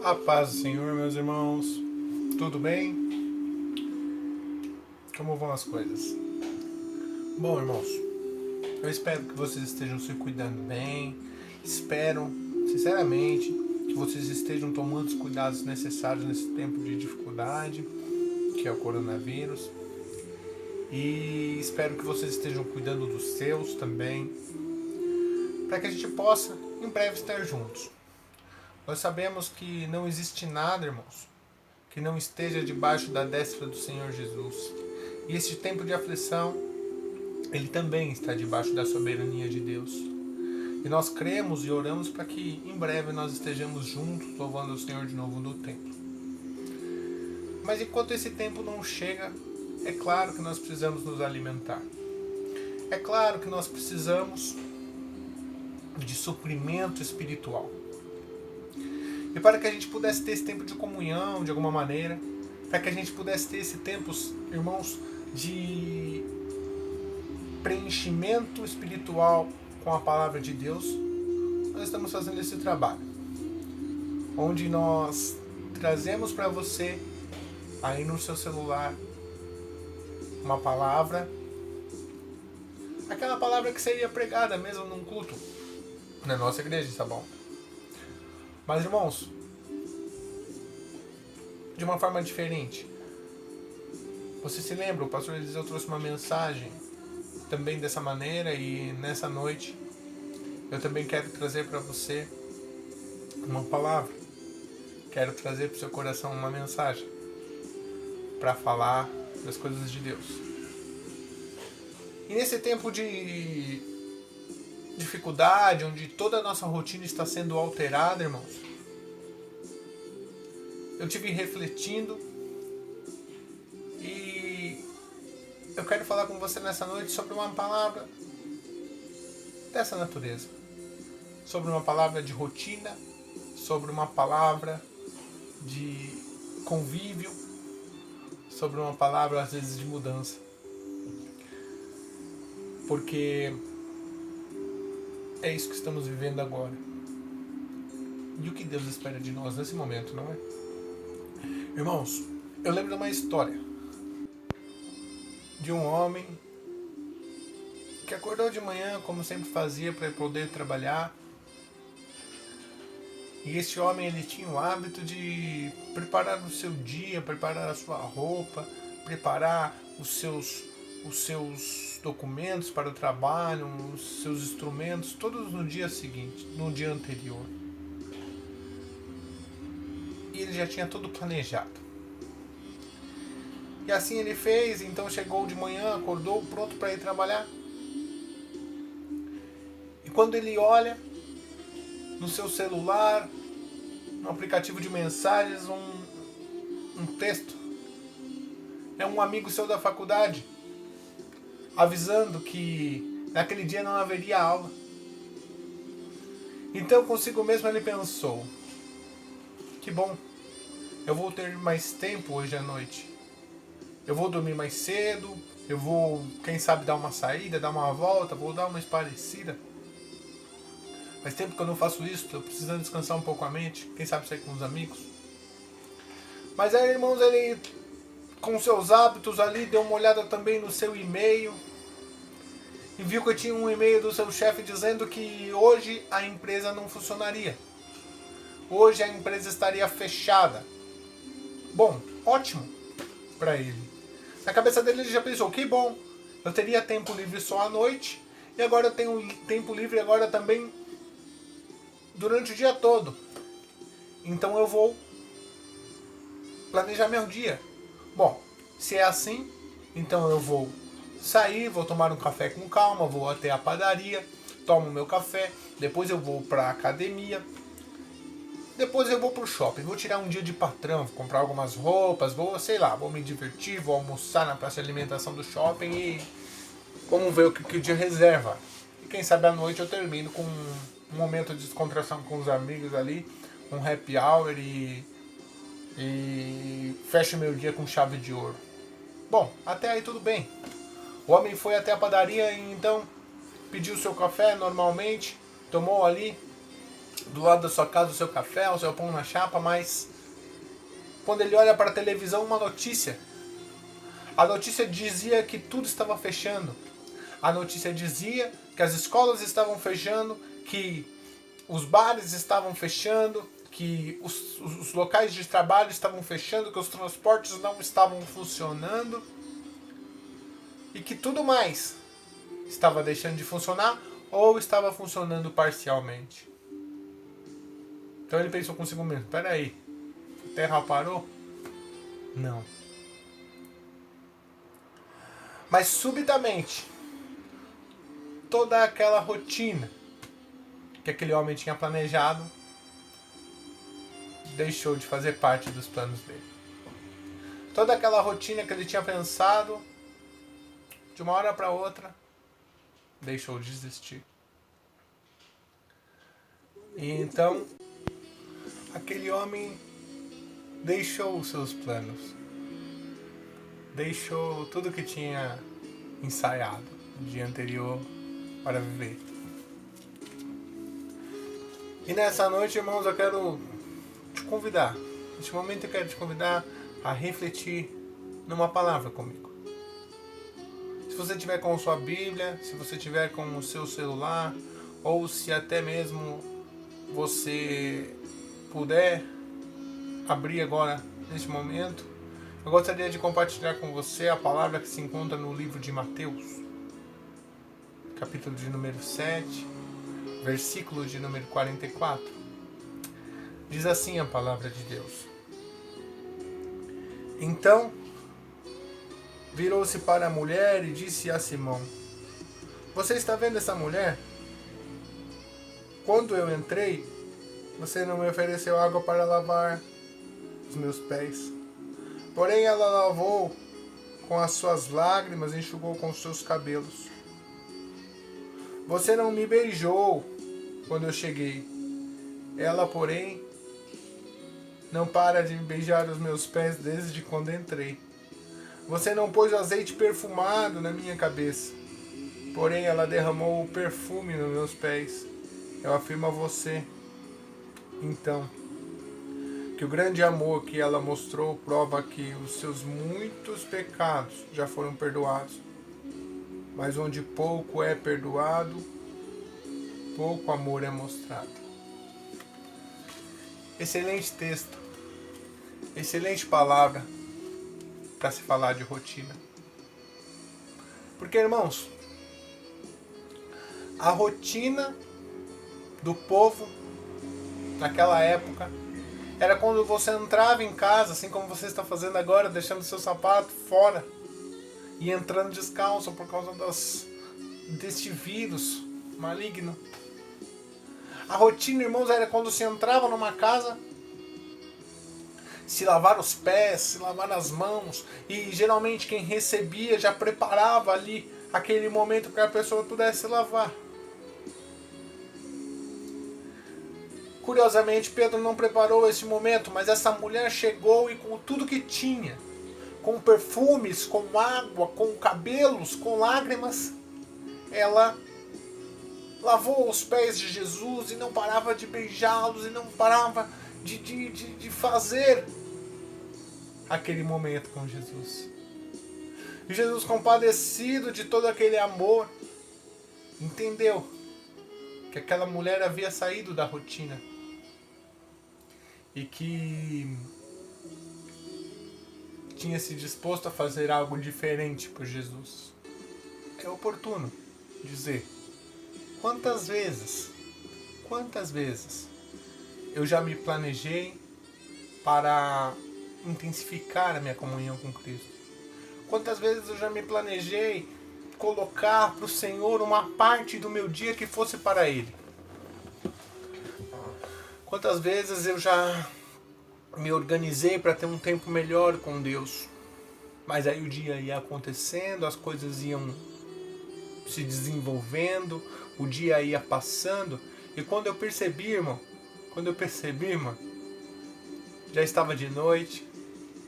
A paz do Senhor, meus irmãos. Tudo bem? Como vão as coisas? Bom, irmãos, eu espero que vocês estejam se cuidando bem. Espero, sinceramente, que vocês estejam tomando os cuidados necessários nesse tempo de dificuldade, que é o coronavírus. E espero que vocês estejam cuidando dos seus também, para que a gente possa, em breve, estar juntos. Nós sabemos que não existe nada, irmãos, que não esteja debaixo da destra do Senhor Jesus. E este tempo de aflição, ele também está debaixo da soberania de Deus. E nós cremos e oramos para que em breve nós estejamos juntos, louvando o Senhor de novo no templo. Mas enquanto esse tempo não chega, é claro que nós precisamos nos alimentar. É claro que nós precisamos de suprimento espiritual. E para que a gente pudesse ter esse tempo de comunhão, de alguma maneira, para que a gente pudesse ter esse tempo, irmãos, de preenchimento espiritual com a palavra de Deus, nós estamos fazendo esse trabalho, onde nós trazemos para você, aí no seu celular, uma palavra, aquela palavra que seria pregada mesmo num culto, na nossa igreja, tá bom? Mas, irmãos, de uma forma diferente. Você se lembra, o pastor Eliseu trouxe uma mensagem também dessa maneira, e nessa noite eu também quero trazer para você uma palavra. Quero trazer para o seu coração uma mensagem para falar das coisas de Deus. E nesse tempo de dificuldade, onde toda a nossa rotina está sendo alterada, irmãos, eu tive refletindo e eu quero falar com você nessa noite sobre uma palavra dessa natureza. Sobre uma palavra de rotina, sobre uma palavra de convívio, sobre uma palavra às vezes de mudança. Porque é isso que estamos vivendo agora. E o que Deus espera de nós nesse momento, não é? Irmãos, eu lembro de uma história de um homem que acordou de manhã, como sempre fazia, para poder trabalhar. E esse homem, ele tinha o hábito de preparar o seu dia, preparar a sua roupa, preparar os seus documentos para o trabalho, os seus instrumentos, todos no dia seguinte, no dia anterior. E ele já tinha tudo planejado. E assim ele fez, então chegou de manhã, acordou, pronto para ir trabalhar. E quando ele olha no seu celular, no aplicativo de mensagens, um texto. É um amigo seu da faculdade, avisando que naquele dia não haveria aula. Então consigo mesmo ele pensou: que bom, eu vou ter mais tempo hoje à noite. Eu vou dormir mais cedo, eu vou, quem sabe, dar uma saída, dar uma volta, vou dar uma esparecida. Faz tempo que eu não faço isso, estou precisando descansar um pouco a mente, quem sabe sair com os amigos. Mas aí, irmãos, ele, com seus hábitos ali, deu uma olhada também no seu e-mail e viu que tinha um e-mail do seu chefe dizendo que hoje a empresa não funcionaria. Hoje a empresa estaria fechada. Bom, ótimo para ele. Na cabeça dele ele já pensou: que bom, eu teria tempo livre só à noite e agora eu tenho tempo livre agora também durante o dia todo. Então eu vou planejar meu dia. Bom, se é assim, então eu vou sair, vou tomar um café com calma, vou até a padaria, tomo meu café, depois eu vou para a academia, depois eu vou pro shopping, vou tirar um dia de patrão, vou comprar algumas roupas, vou, sei lá, vou me divertir, vou almoçar na praça de alimentação do shopping e vamos ver o que o dia reserva. E quem sabe à noite eu termino com um momento de descontração com os amigos ali, um happy hour e fecho meu dia com chave de ouro. Bom, até aí tudo bem. O homem foi até a padaria e então pediu seu café normalmente, tomou ali do lado da sua casa o seu café, o seu pão na chapa, mas quando ele olha para a televisão, uma notícia. A notícia dizia que tudo estava fechando. A notícia dizia que as escolas estavam fechando, que os bares estavam fechando, que os locais de trabalho estavam fechando, que os transportes não estavam funcionando e que tudo mais estava deixando de funcionar ou estava funcionando parcialmente. Então ele pensou consigo mesmo, peraí, a Terra parou? Não. Mas subitamente, toda aquela rotina que aquele homem tinha planejado deixou de fazer parte dos planos dele. Toda aquela rotina que ele tinha pensado, de uma hora para outra, deixou de existir. E então, aquele homem deixou os seus planos. Deixou tudo que tinha ensaiado no dia anterior para viver. E nessa noite, irmãos, eu quero te convidar. Neste momento eu quero te convidar a refletir numa palavra comigo. Se você tiver com sua Bíblia, se você tiver com o seu celular, ou se até mesmo você puder abrir agora, neste momento, eu gostaria de compartilhar com você a palavra que se encontra no livro de Mateus, capítulo de número 7, versículo de número 44. Diz assim a palavra de Deus. Então, virou-se para a mulher e disse a Simão: Você está vendo essa mulher? Quando eu entrei, você não me ofereceu água para lavar os meus pés. Porém, ela lavou com as suas lágrimas e enxugou com os seus cabelos. Você não me beijou quando eu cheguei. Ela, porém, não para de me beijar os meus pés desde quando entrei. Você não pôs azeite perfumado na minha cabeça. Porém, ela derramou o perfume nos meus pés. Eu afirmo a você, então, que o grande amor que ela mostrou prova que os seus muitos pecados já foram perdoados. Mas onde pouco é perdoado, pouco amor é mostrado. Excelente texto, excelente palavra para se falar de rotina. Porque, irmãos, a rotina do povo naquela época era quando você entrava em casa, assim como você está fazendo agora, deixando seu sapato fora e entrando descalço por causa deste vírus maligno. A rotina, irmãos, era quando você entrava numa casa, se lavar os pés, se lavar as mãos, e geralmente quem recebia já preparava ali aquele momento para que a pessoa pudesse lavar. Curiosamente, Pedro não preparou esse momento, mas essa mulher chegou e com tudo que tinha, com perfumes, com água, com cabelos, com lágrimas, ela lavou os pés de Jesus e não parava de beijá-los e não parava de fazer aquele momento com Jesus. E Jesus, compadecido de todo aquele amor, entendeu que aquela mulher havia saído da rotina e que tinha se disposto a fazer algo diferente por Jesus. É oportuno dizer: quantas vezes eu já me planejei para intensificar a minha comunhão com Cristo? Quantas vezes eu já me planejei colocar para o Senhor uma parte do meu dia que fosse para Ele? Quantas vezes eu já me organizei para ter um tempo melhor com Deus? Mas aí o dia ia acontecendo, as coisas iam se desenvolvendo, o dia ia passando, e quando eu percebi, irmão, já estava de noite,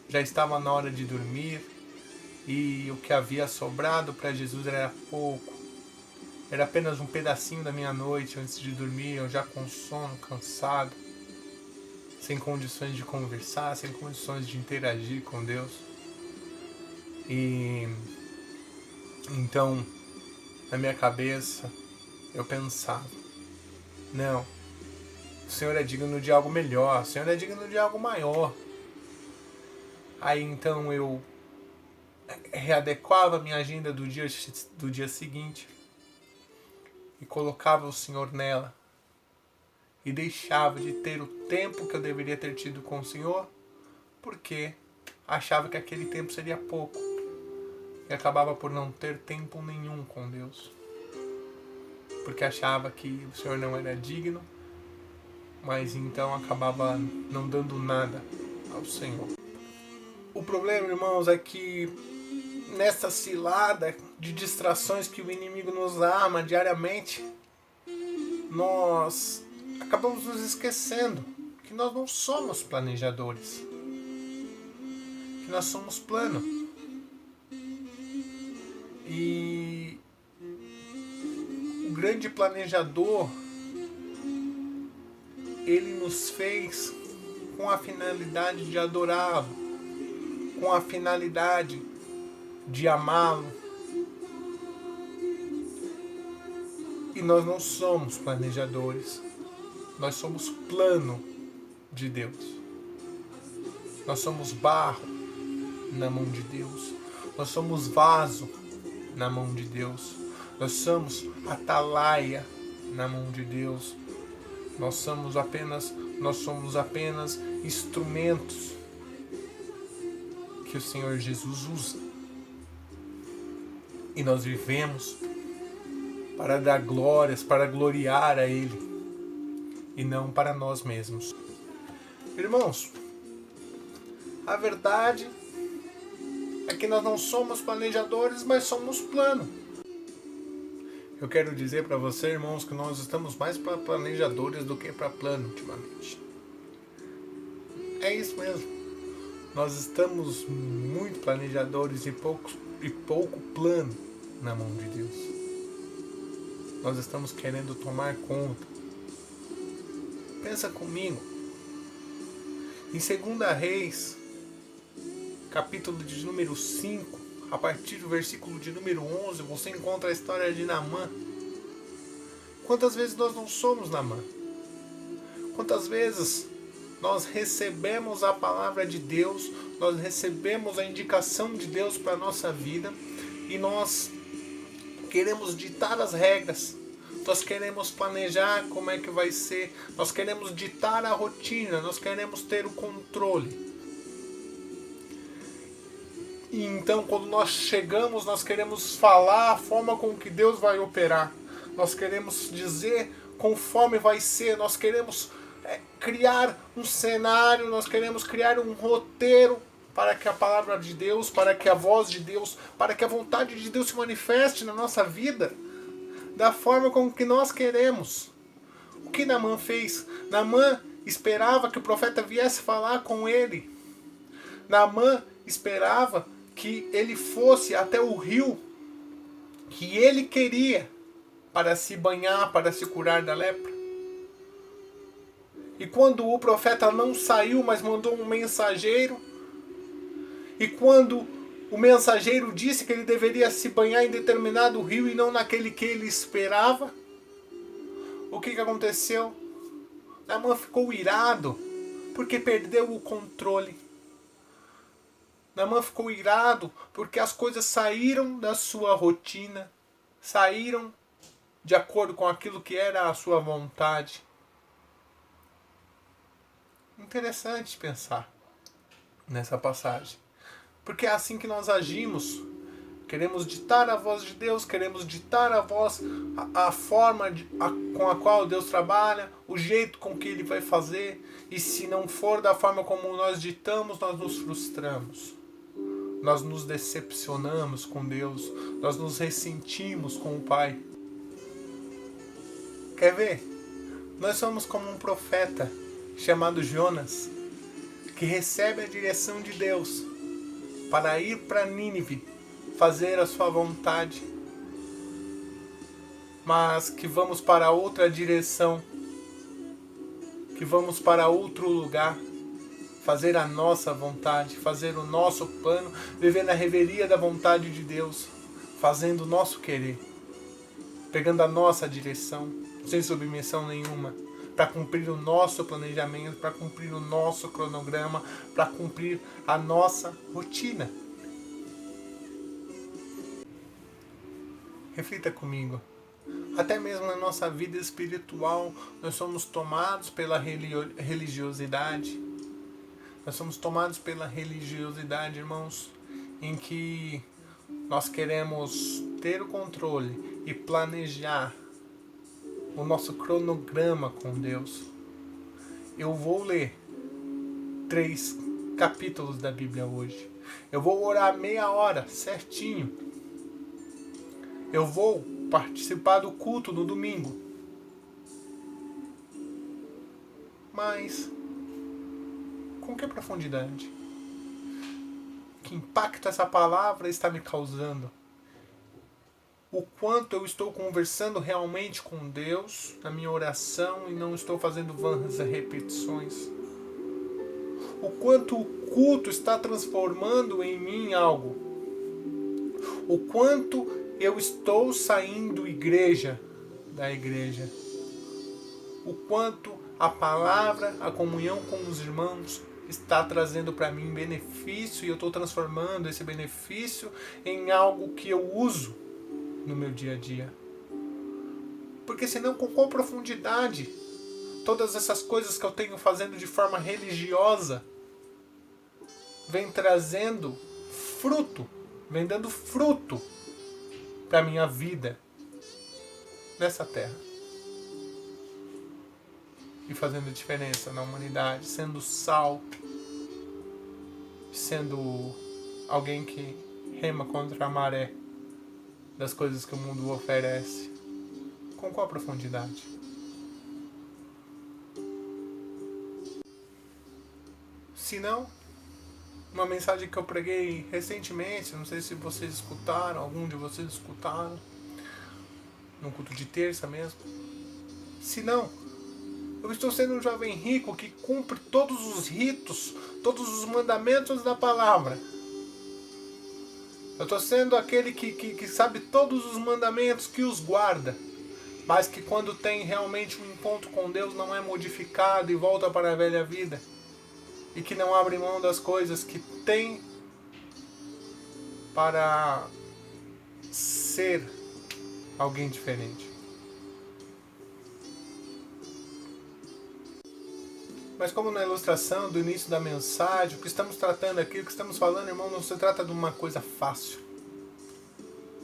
já estava na hora de dormir, e o que havia sobrado para Jesus era pouco. era apenas um pedacinho da minha noite antes de dormir, eu já com sono, cansado, sem condições de conversar, sem condições de interagir com Deus. E então, na minha cabeça, eu pensava, não, o Senhor é digno de algo melhor, o Senhor é digno de algo maior. Aí então eu readequava a minha agenda do dia seguinte e colocava o Senhor nela e deixava de ter o tempo que eu deveria ter tido com o Senhor porque achava que aquele tempo seria pouco e acabava por não ter tempo nenhum com Deus porque achava que o Senhor não era digno, mas então acabava não dando nada ao Senhor. O problema, irmãos, é que nessa cilada de distrações que o inimigo nos arma diariamente, nós acabamos nos esquecendo que nós não somos planejadores, que nós somos plano. E o grande planejador, ele nos fez com a finalidade de adorá-lo, com a finalidade de amá-lo. E nós não somos planejadores, nós somos plano de Deus. Nós somos barro na mão de Deus, nós somos vaso na mão de Deus, nós somos atalaia na mão de Deus, nós somos apenas instrumentos que o Senhor Jesus usa. E nós vivemos para dar glórias, para gloriar a Ele, e não para nós mesmos. Irmãos, a verdade é que nós não somos planejadores, mas somos plano. Eu quero dizer para você, irmãos, que nós estamos mais para planejadores do que para plano ultimamente. É isso mesmo. Nós estamos muito planejadores e pouco plano na mão de Deus. Nós estamos querendo tomar conta. Pensa comigo. Em 2 Reis, capítulo de número 5, a partir do versículo de número 11, você encontra a história de Naamã. Quantas vezes nós não somos Naamã? Quantas vezes nós recebemos a palavra de Deus, nós recebemos a indicação de Deus para a nossa vida e nós queremos ditar as regras, nós queremos planejar como é que vai ser, nós queremos ditar a rotina, nós queremos ter o controle. E então quando nós chegamos, nós queremos falar a forma com que Deus vai operar, nós queremos dizer conforme vai ser, nós queremos criar um cenário, nós queremos criar um roteiro para que a palavra de Deus, para que a voz de Deus, para que a vontade de Deus se manifeste na nossa vida da forma com que nós queremos. O que Naamã fez? Naamã esperava que o profeta viesse falar com ele. Naamã esperava que ele fosse até o rio que ele queria para se banhar, para se curar da lepra. E quando o profeta não saiu, mas mandou um mensageiro, e quando o mensageiro disse que ele deveria se banhar em determinado rio e não naquele que ele esperava, o que aconteceu? Naamã ficou irado, porque perdeu o controle. Naamã ficou irado, porque as coisas saíram da sua rotina, saíram de acordo com aquilo que era a sua vontade. Interessante pensar nessa passagem, porque é assim que nós agimos. Queremos ditar a voz de Deus, queremos ditar a voz, a forma com a qual Deus trabalha, o jeito com que Ele vai fazer, e se não for da forma como nós ditamos, nós nos frustramos, nós nos decepcionamos com Deus, nós nos ressentimos com o Pai. Quer ver? Nós somos como um profeta chamado Jonas, que recebe a direção de Deus para ir para Nínive fazer a sua vontade. mas que vamos para outra direção, que vamos para outro lugar, fazer a nossa vontade, fazer o nosso plano, viver na revelia da vontade de Deus, fazendo o nosso querer, pegando a nossa direção, sem submissão nenhuma, para cumprir o nosso planejamento, para cumprir o nosso cronograma, para cumprir a nossa rotina. Reflita comigo. Até mesmo na nossa vida espiritual, nós somos tomados pela religiosidade. Nós somos tomados pela religiosidade, irmãos, em que nós queremos ter o controle e planejar o nosso cronograma com Deus. Eu vou ler 3 capítulos da Bíblia hoje. Eu vou orar meia hora certinho. Eu vou participar do culto no domingo. Mas com que profundidade? Que impacto essa palavra está me causando? O quanto eu estou conversando realmente com Deus na minha oração e não estou fazendo vãs repetições? O quanto o culto está transformando em mim algo? O quanto eu estou saindo da igreja? O quanto a palavra, a comunhão com os irmãos está trazendo para mim benefício e eu estou transformando esse benefício em algo que eu uso no meu dia a dia. Porque senão, com qual profundidade todas essas coisas que eu tenho fazendo de forma religiosa vem trazendo fruto, vem dando fruto para minha vida nessa terra e fazendo diferença na humanidade, sendo sal, sendo alguém que rema contra a maré das coisas que o mundo oferece. Com qual profundidade? Se não, uma mensagem que eu preguei recentemente, não sei se vocês escutaram, algum de vocês escutaram, no culto de terça mesmo. Se não, eu estou sendo um jovem rico que cumpre todos os ritos, todos os mandamentos da palavra. Eu estou sendo aquele que sabe todos os mandamentos, que os guarda, mas que quando tem realmente um encontro com Deus não é modificado e volta para a velha vida. E que não abre mão das coisas que tem para ser alguém diferente. Mas como na ilustração do início da mensagem, o que estamos tratando aqui, o que estamos falando, irmão, não se trata de uma coisa fácil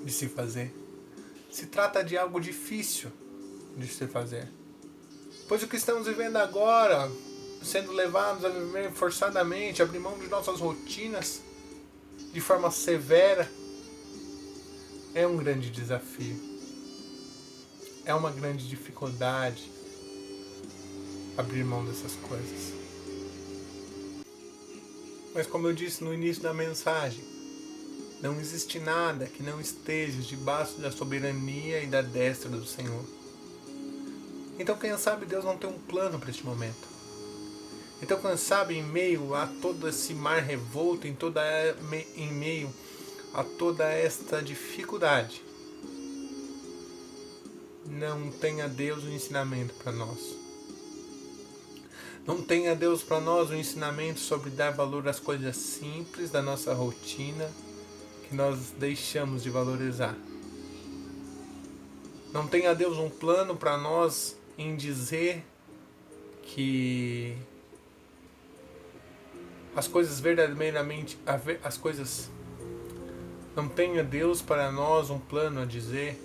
de se fazer. Se trata de algo difícil de se fazer. Pois o que estamos vivendo agora, sendo levados a viver forçadamente, abrir mão de nossas rotinas de forma severa, é um grande desafio. É uma grande dificuldade abrir mão dessas coisas. Mas como eu disse no início da mensagem, não existe nada que não esteja debaixo da soberania e da destra do Senhor. Então quem sabe Deus não tem um plano para este momento. Então quem sabe em meio a todo esse mar revolto, em meio a toda esta dificuldade, não tenha Deus um ensinamento para nós. Não tenha Deus para nós um ensinamento sobre dar valor às coisas simples da nossa rotina que nós deixamos de valorizar. Não tenha Deus um plano para nós em dizer que as coisas verdadeiramente, não tenha Deus para nós um plano a dizer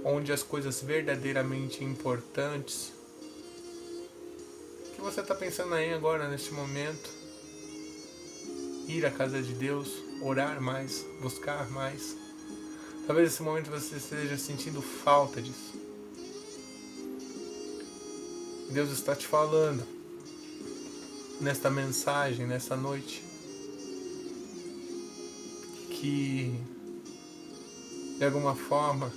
onde as coisas verdadeiramente importantes que você está pensando aí agora, neste momento, ir à casa de Deus, orar mais, buscar mais. Talvez nesse momento você esteja sentindo falta disso. Deus está te falando nesta mensagem, nessa noite, que de alguma forma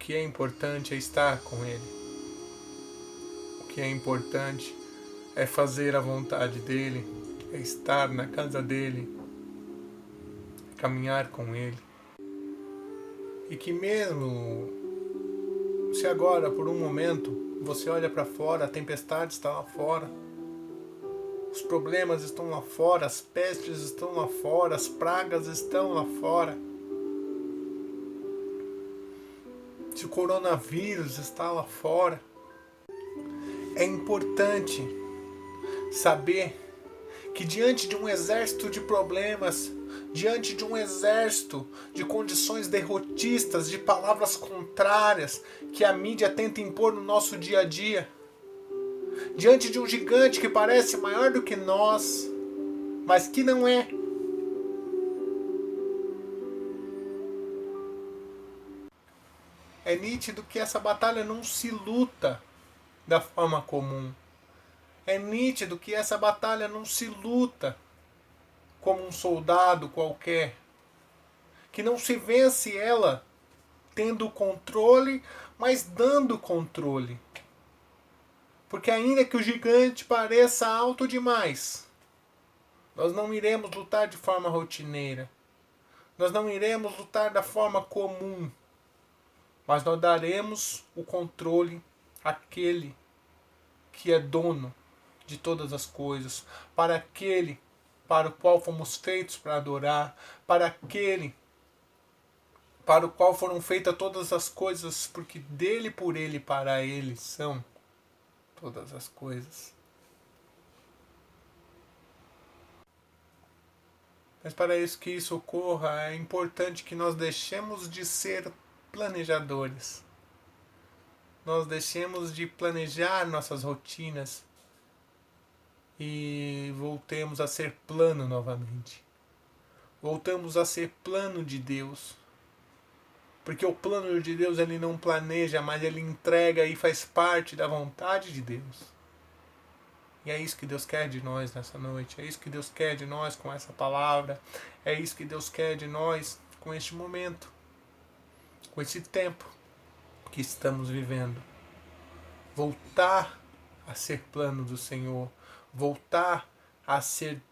que é importante é estar com Ele. O que é importante é fazer a vontade dEle, é estar na casa dEle, é caminhar com Ele. E que mesmo se agora, por um momento, você olha para fora, a tempestade está lá fora, os problemas estão lá fora, as pestes estão lá fora, as pragas estão lá fora, se o coronavírus está lá fora, é importante saber que diante de um exército de problemas, diante de um exército de condições derrotistas, de palavras contrárias que a mídia tenta impor no nosso dia a dia, diante de um gigante que parece maior do que nós, mas que não é. É nítido que essa batalha não se luta da forma comum. É nítido que essa batalha não se luta como um soldado qualquer. Que não se vence ela tendo controle, mas dando controle. Porque ainda que o gigante pareça alto demais, nós não iremos lutar de forma rotineira. Nós não iremos lutar da forma comum. Mas nós daremos o controle àquele que é dono de todas as coisas, para aquele para o qual fomos feitos para adorar, para aquele para o qual foram feitas todas as coisas, porque dele, por ele e para ele são todas as coisas. Mas para isso que isso ocorra, é importante que nós deixemos de ser planejadores. Nós deixemos de planejar nossas rotinas e voltemos a ser plano novamente. Voltamos a ser plano de Deus. Porque o plano de Deus ele não planeja, mas ele entrega e faz parte da vontade de Deus. E é isso que Deus quer de nós nessa noite. É isso que Deus quer de nós com essa palavra. É isso que Deus quer de nós com este momento. Com esse tempo que estamos vivendo. Voltar a ser plano do Senhor. Voltar a ser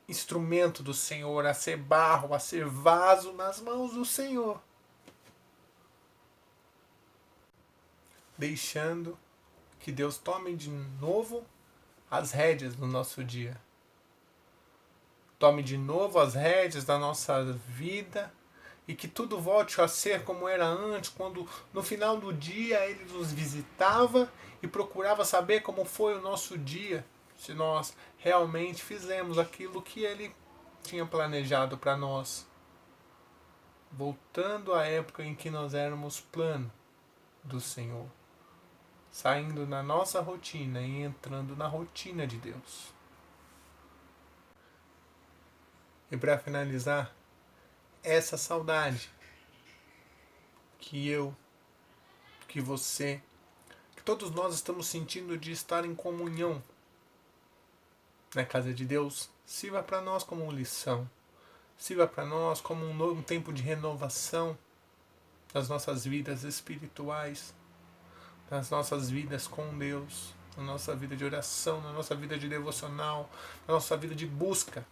instrumento do Senhor. A ser barro, a ser vaso nas mãos do Senhor. Deixando que Deus tome de novo as rédeas do nosso dia. Tome de novo as rédeas da nossa vida e que tudo volte a ser como era antes, quando no final do dia Ele nos visitava e procurava saber como foi o nosso dia, se nós realmente fizemos aquilo que Ele tinha planejado para nós. Voltando à época em que nós éramos plano do Senhor. Saindo da nossa rotina e entrando na rotina de Deus. E para finalizar, essa saudade que eu, que você, que todos nós estamos sentindo de estar em comunhão na casa de Deus, sirva para nós como lição, sirva para nós como um novo tempo de renovação das nossas vidas espirituais, nas nossas vidas com Deus, na nossa vida de oração, na nossa vida de devocional, na nossa vida de busca.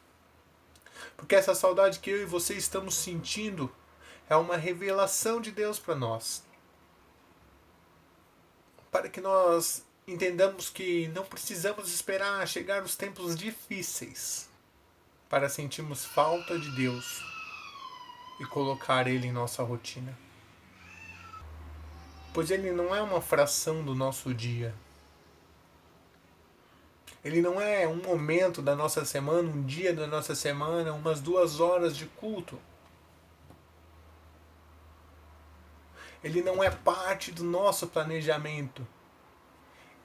Porque essa saudade que eu e você estamos sentindo é uma revelação de Deus para nós. Para que nós entendamos que não precisamos esperar chegar os tempos difíceis para sentirmos falta de Deus e colocar Ele em nossa rotina. Pois Ele não é uma fração do nosso dia. Ele não é um momento da nossa semana, um dia da nossa semana, umas 2 horas de culto. Ele não é parte do nosso planejamento.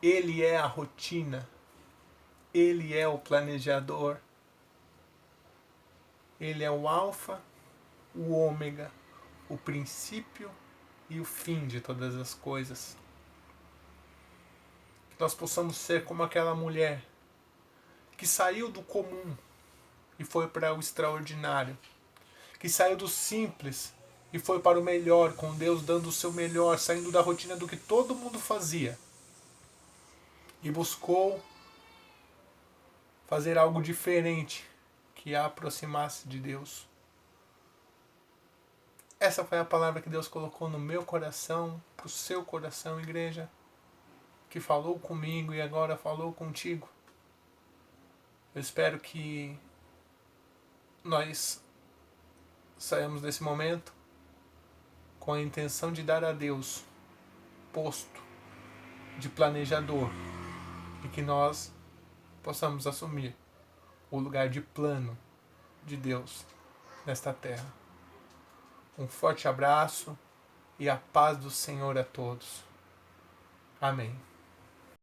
Ele é a rotina. Ele é o planejador. Ele é o alfa, o ômega, o princípio e o fim de todas as coisas. Que nós possamos ser como aquela mulher que saiu do comum e foi para o extraordinário. Que saiu do simples e e foi para o melhor, com Deus dando o seu melhor, saindo da rotina do que todo mundo fazia e buscou fazer algo diferente que a aproximasse de Deus. Essa foi a palavra que Deus colocou no meu coração, pro seu coração, igreja, que falou comigo e agora falou contigo. Eu espero que nós saiamos desse momento com a intenção de dar a Deus posto de planejador e que nós possamos assumir o lugar de plano de Deus nesta terra. Um forte abraço e a paz do Senhor a todos. Amém.